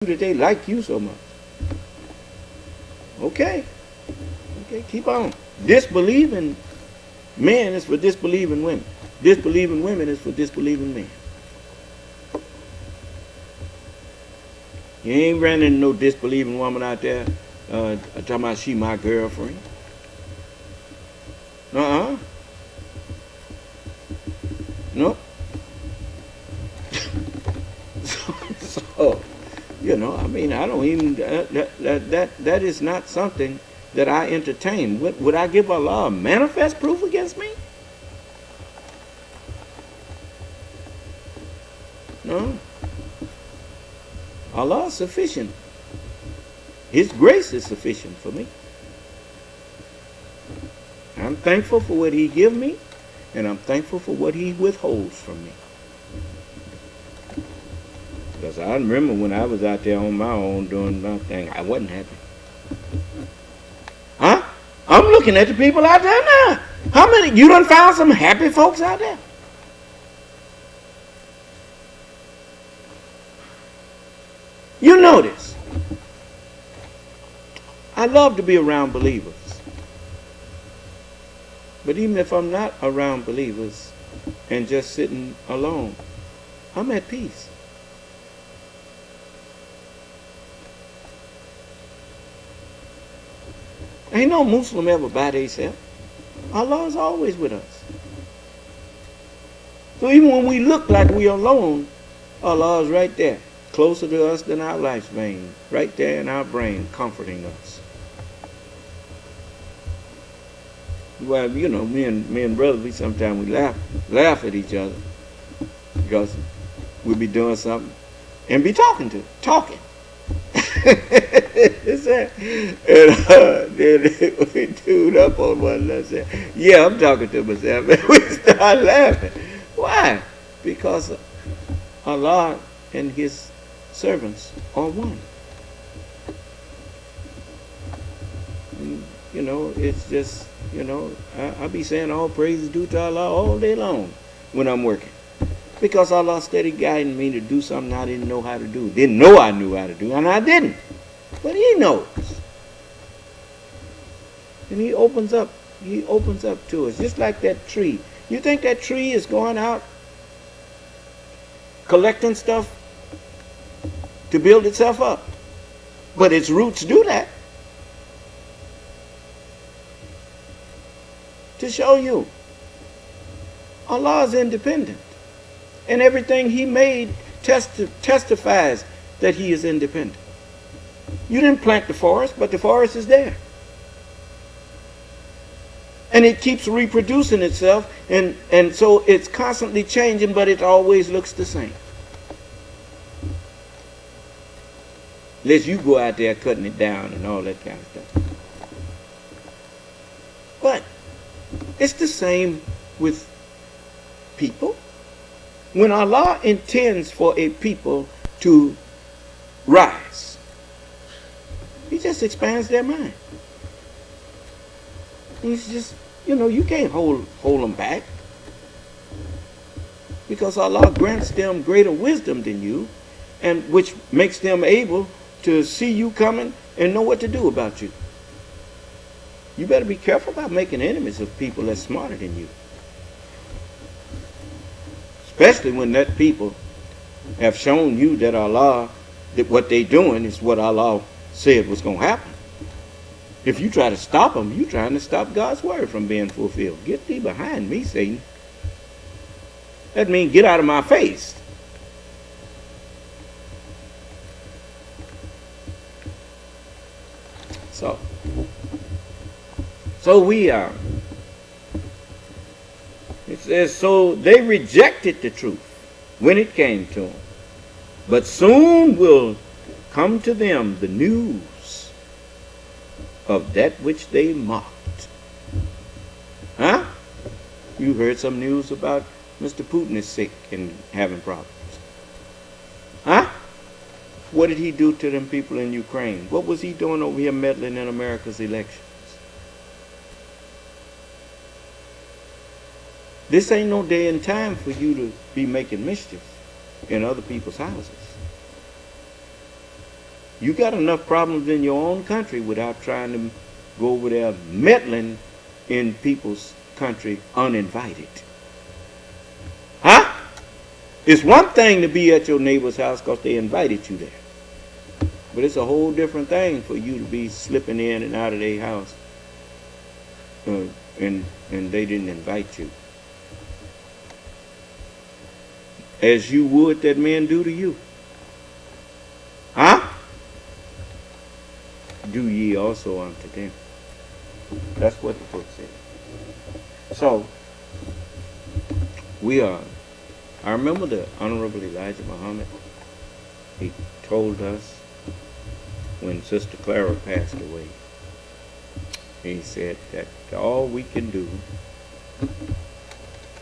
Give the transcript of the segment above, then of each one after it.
that they like you so much. Okay. Okay, keep on. Disbelieving men is for disbelieving women. Disbelieving women is for disbelieving men. You ain't running into no disbelieving woman out there talking about she my girlfriend. Nope. So, you know, I mean, I don't even, that is not something that I entertain. Would I give Allah a manifest proof against me? No. Allah is sufficient. His grace is sufficient for me. I'm thankful for what He give me, and I'm thankful for what He withholds from me. Because I remember when I was out there on my own doing my thing, I wasn't happy. Huh? I'm looking at the people out there now. How many? You done found some happy folks out there? You notice, I love to be around believers. But even if I'm not around believers and just sitting alone, I'm at peace. Ain't no Muslim ever by themselves. Allah is always with us. So even when we look like we are alone, Allah is right there, closer to us than our life's vein, right there in our brain, comforting us. Well, you know, me and brothers, we sometimes we laugh at each other because we'll be doing something and be talking. And then we tuned up on one another and said, yeah, I'm talking to myself. And we start laughing. Why? Because Allah and His servants are one. And, you know, it's just, you know, I be saying all praise is due to Allah all day long when I'm working. Because Allah steady guiding me to do something I didn't know how to do. Didn't know I knew how to do, and I didn't. But He knows. And He opens up to us, just like that tree. You think that tree is going out collecting stuff to build itself up? But its roots do that. To show you, Allah is independent. And everything He made testifies that He is independent. You didn't plant the forest, but the forest is there. And it keeps reproducing itself, and so it's constantly changing, but it always looks the same. Unless you go out there cutting it down and all that kind of stuff. But it's the same with people. When Allah intends for a people to rise, He just expands their mind. He's just, you know, you can't hold them back. Because Allah grants them greater wisdom than you, and which makes them able to see you coming and know what to do about you. You better be careful about making enemies of people that's smarter than you. Especially when that people have shown you that Allah, that what they doing is what Allah said was going to happen. If you try to stop them, you're trying to stop God's word from being fulfilled. Get thee behind me, Satan. That means get out of my face. So we are. It says, so they rejected the truth when it came to them. But soon will come to them the news of that which they mocked. Huh? You heard some news about Mr. Putin is sick and having problems. Huh? What did he do to them people in Ukraine? What was he doing over here meddling in America's elections? This ain't no day and time for you to be making mischief in other people's houses. You got enough problems in your own country without trying to go over there meddling in people's country uninvited. Huh? It's one thing to be at your neighbor's house because they invited you there. But it's a whole different thing for you to be slipping in and out of their house and they didn't invite you. As you would that men do to you. Huh? Do ye also unto them. That's what the book says. So, I remember the Honorable Elijah Muhammad. He told us when Sister Clara passed away, he said that all we can do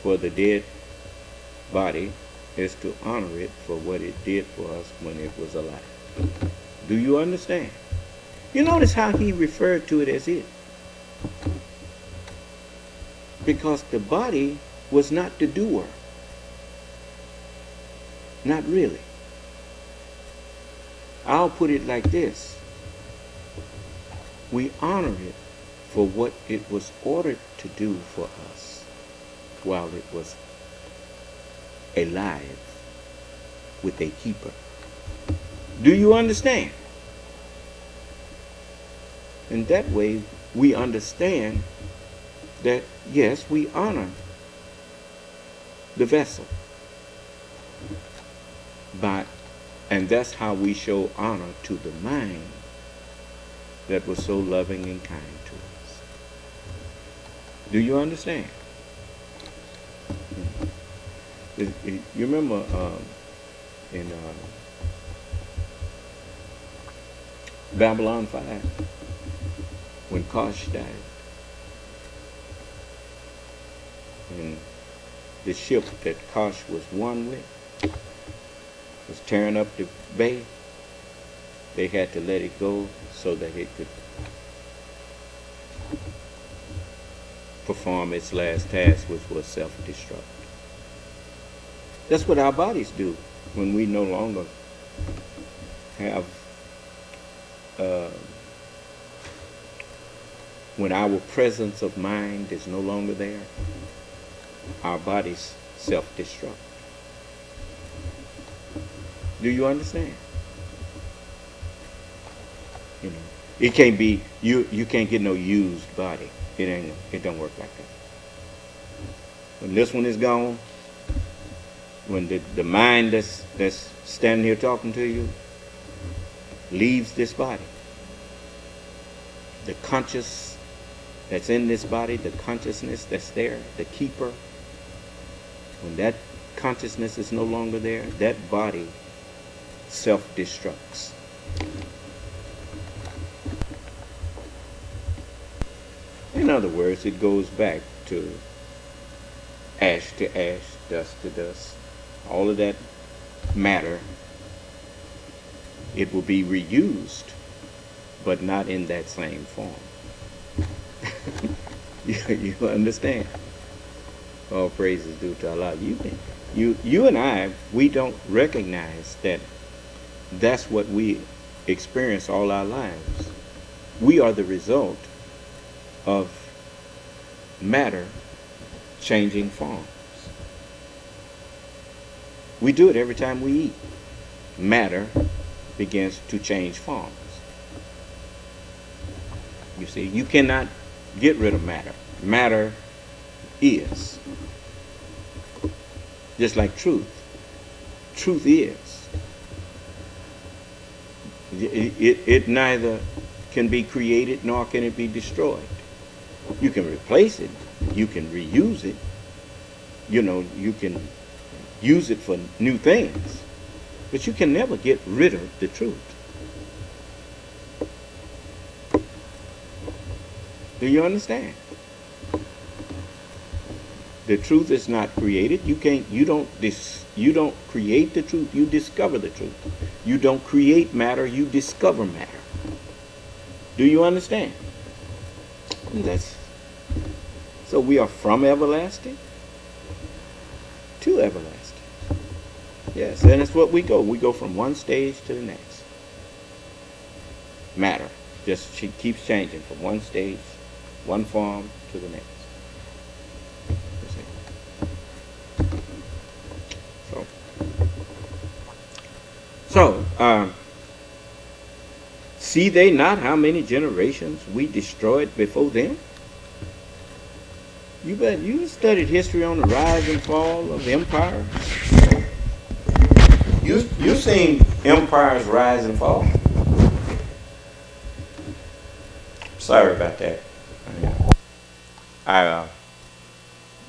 for the dead body is to honor it for what it did for us when it was alive. Do you understand? You notice how he referred to it as it. Because the body was not the doer. Not really. I'll put it like this. We honor it for what it was ordered to do for us while it was alive with a keeper. Do you understand? And that way we understand that yes, we honor the vessel. And that's how we show honor to the mind that was so loving and kind to us. Do you understand? You remember in Babylon 5 when Kosh died and the ship that Kosh was one with was tearing up the bay, they had to let it go so that it could perform its last task, which was self-destruct. That's what our bodies do when we no longer have, when our presence of mind is no longer there, our bodies self-destruct. Do you understand? You know, it can't be, you can't get no used body. It don't work like that. When this one is gone, when the mind that's standing here talking to you leaves this body, the conscious that's in this body, the consciousness that's there, the keeper, when that consciousness is no longer there, that body self-destructs. In other words, it goes back to ash, dust to dust. All of that matter, it will be reused, but not in that same form. You understand? All praises due to Allah. You and I, we don't recognize that that's what we experience all our lives. We are the result of matter changing forms. We do it every time we eat. Matter begins to change forms. You see, you cannot get rid of matter. Matter is. Just like truth. Truth is. It neither can be created nor can it be destroyed. You can replace it. You can reuse it. You know, you can use it for new things. But you can never get rid of the truth. Do you understand? The truth is not created. You don't create the truth, you discover the truth. You don't create matter, you discover matter. Do you understand? So we are from everlasting to everlasting. Yes, and it's what we go. We go from one stage to the next. matter. Just she keeps changing from one stage, one form to the next. You see? So, see they not how many generations we destroyed before them? You studied history on the rise and fall of empires. You seen empires rise and fall. Sorry about that.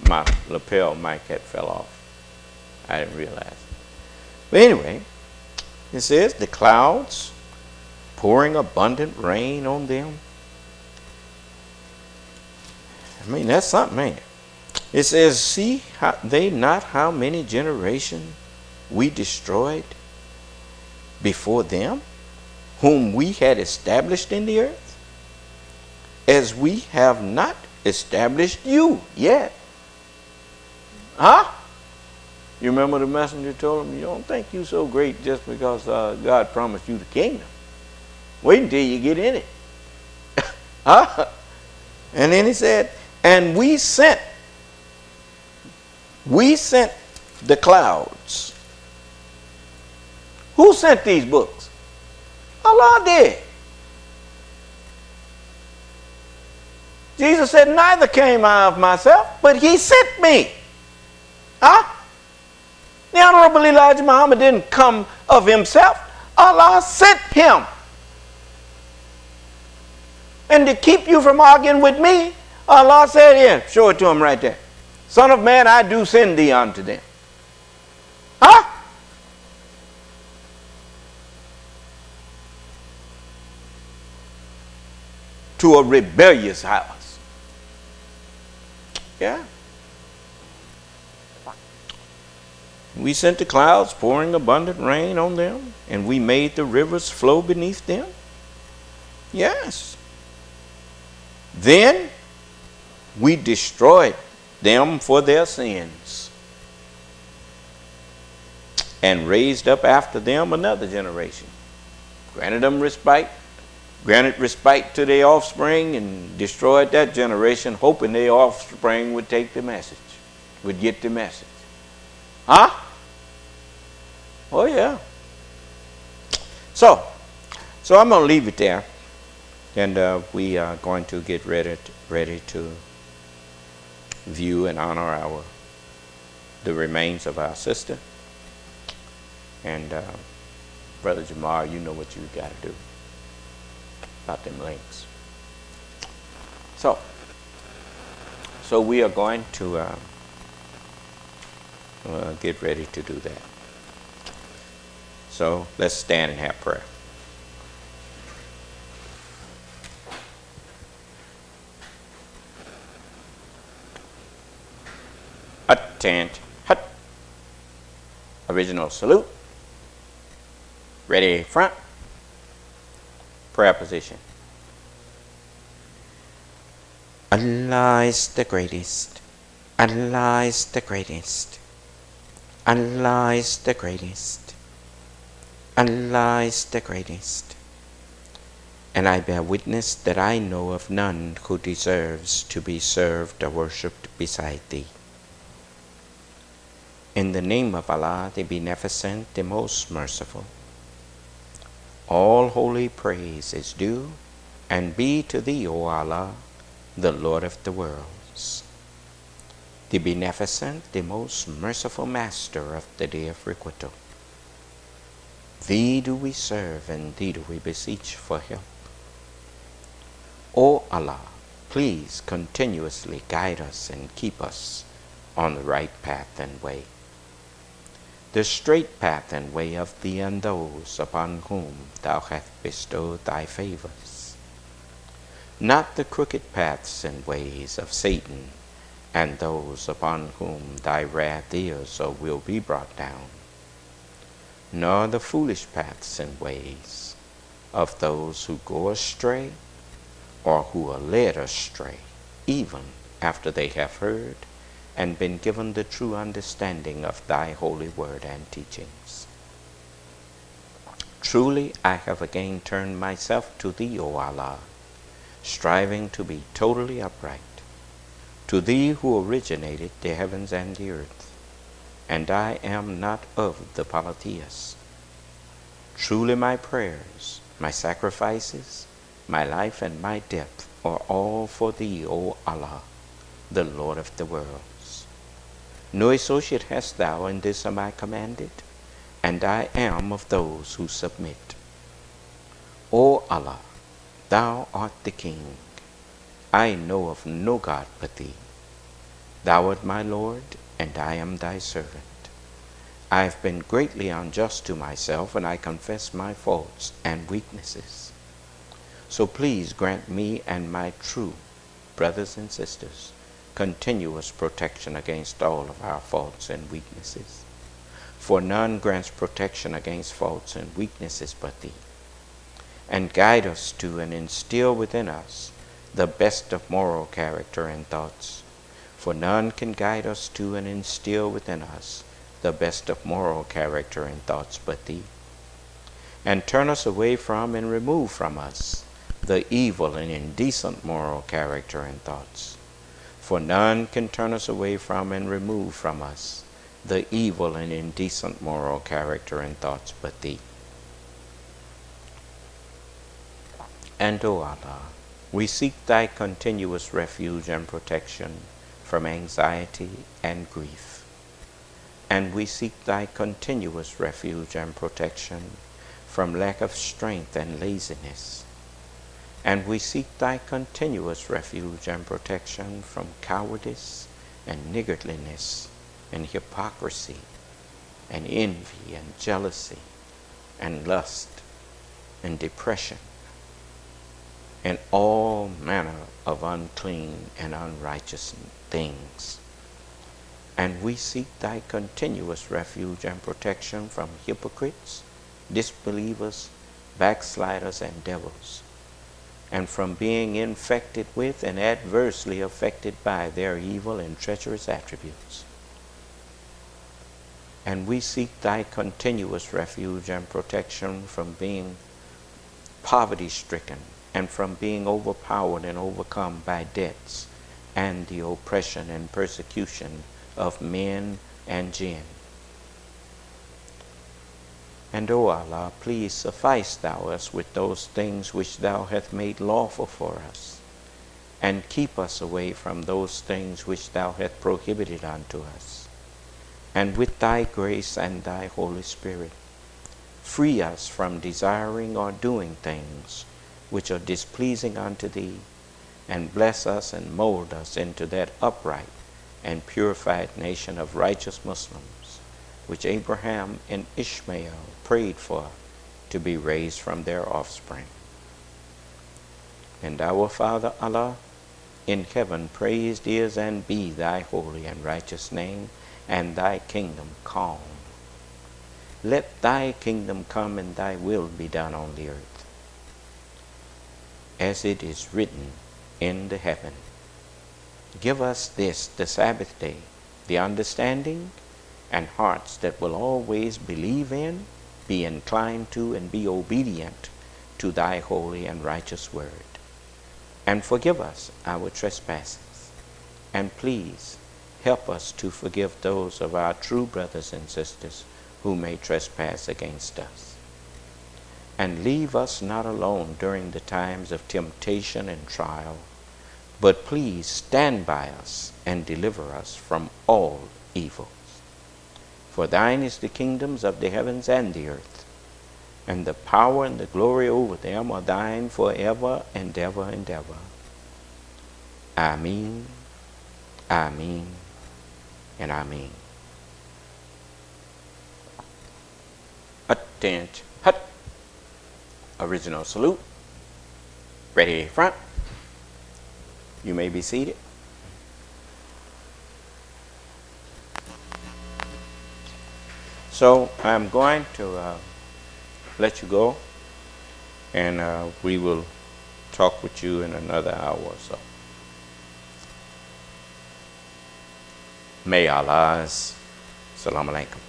My lapel mic had fell off. I didn't realize. But anyway, it says the clouds pouring abundant rain on them. I mean, that's something, ain't it? It says, see they not how many generations we destroyed before them, whom we had established in the earth, as we have not established you yet. Huh? You remember the messenger told him, you don't think you so great just because God promised you the kingdom. Wait until you get in it. Huh? And then he said, and we sent the clouds. Who sent these books? Allah did. Jesus said, neither came I of myself, but he sent me. Huh? The Honorable Elijah Muhammad didn't come of himself. Allah sent him. And to keep you from arguing with me, Allah said, here, show it to him right there. Son of man, I do send thee unto them. Huh? To a rebellious house. Yeah. We sent the clouds pouring abundant rain on them, and we made the rivers flow beneath them. Yes. Then we destroyed them for their sins, and raised up after them another generation. Granted respite to their offspring, and destroyed that generation, hoping their offspring would take the message, would get the message. Huh? Oh yeah. So I'm going to leave it there, and we are going to get ready to view and honor the remains of our sister. And Brother Jamar, you know what you got to do about them links. So we are going to get ready to do that. So let's stand and have prayer. Attend. Hut. Original salute. Ready, front. Prayer position. Allah is the greatest. Allah is the greatest. Allah is the greatest. Allah is the greatest. And I bear witness that I know of none who deserves to be served or worshipped beside thee. In the name of Allah, the Beneficent, the Most Merciful, all holy praise is due and be to thee, O Allah, the Lord of the worlds, the Beneficent, the Most Merciful Master of the Day of Requital. Thee do we serve, and thee do we beseech for help. O Allah, please continuously guide us and keep us on the right path and way, the straight path and way of thee and those upon whom thou hast bestowed thy favors, not the crooked paths and ways of Satan and those upon whom thy wrath is or will be brought down, nor the foolish paths and ways of those who go astray or who are led astray, even after they have heard and been given the true understanding of thy holy word and teachings. Truly I have again turned myself to thee, O Allah, striving to be totally upright, to thee who originated the heavens and the earth, and I am not of the polytheists. Truly my prayers, my sacrifices, my life and my death are all for thee, O Allah, the Lord of the worlds. No associate hast thou in this am I commanded, and I am of those who submit. O Allah, thou art the King. I know of no God but thee. Thou art my Lord, and I am thy servant. I have been greatly unjust to myself, and I confess my faults and weaknesses. So please grant me and my true brothers and sisters continuous protection against all of our faults and weaknesses. For none grants protection against faults and weaknesses but thee. And guide us to and instill within us the best of moral character and thoughts. For none can guide us to and instill within us the best of moral character and thoughts but thee. And turn us away from and remove from us the evil and indecent moral character and thoughts. For none can turn us away from and remove from us the evil and indecent moral character and thoughts but thee. And, O Allah, we seek thy continuous refuge and protection from anxiety and grief. And we seek thy continuous refuge and protection from lack of strength and laziness. And we seek thy continuous refuge and protection from cowardice and niggardliness and hypocrisy and envy and jealousy and lust and depression and all manner of unclean and unrighteous things. And we seek thy continuous refuge and protection from hypocrites, disbelievers, backsliders, and devils, and from being infected with and adversely affected by their evil and treacherous attributes. And we seek thy continuous refuge and protection from being poverty-stricken and from being overpowered and overcome by debts and the oppression and persecution of men and jinn. And, O Allah, please suffice thou us with those things which thou hast made lawful for us, and keep us away from those things which thou hast prohibited unto us. And with thy grace and thy Holy Spirit, free us from desiring or doing things which are displeasing unto thee, and bless us and mold us into that upright and purified nation of righteous Muslims, which Abraham and Ishmael prayed for to be raised from their offspring. And our Father Allah in heaven, praised is and be thy holy and righteous name, and thy kingdom come. Let thy kingdom come and thy will be done on the earth, as it is written in the heaven. Give us this, the Sabbath day, the understanding and hearts that will always believe in, be inclined to, and be obedient to thy holy and righteous word. And forgive us our trespasses. And please help us to forgive those of our true brothers and sisters who may trespass against us. And leave us not alone during the times of temptation and trial, but please stand by us and deliver us from all evils. For thine is the kingdoms of the heavens and the earth, and the power and the glory over them are thine forever and ever and ever. Ameen, Ameen, and Ameen. Attention, hut. Original salute. Ready front. You may be seated. So I'm going to let you go, and we will talk with you in another hour or so. May Allah's Assalamu alaikum.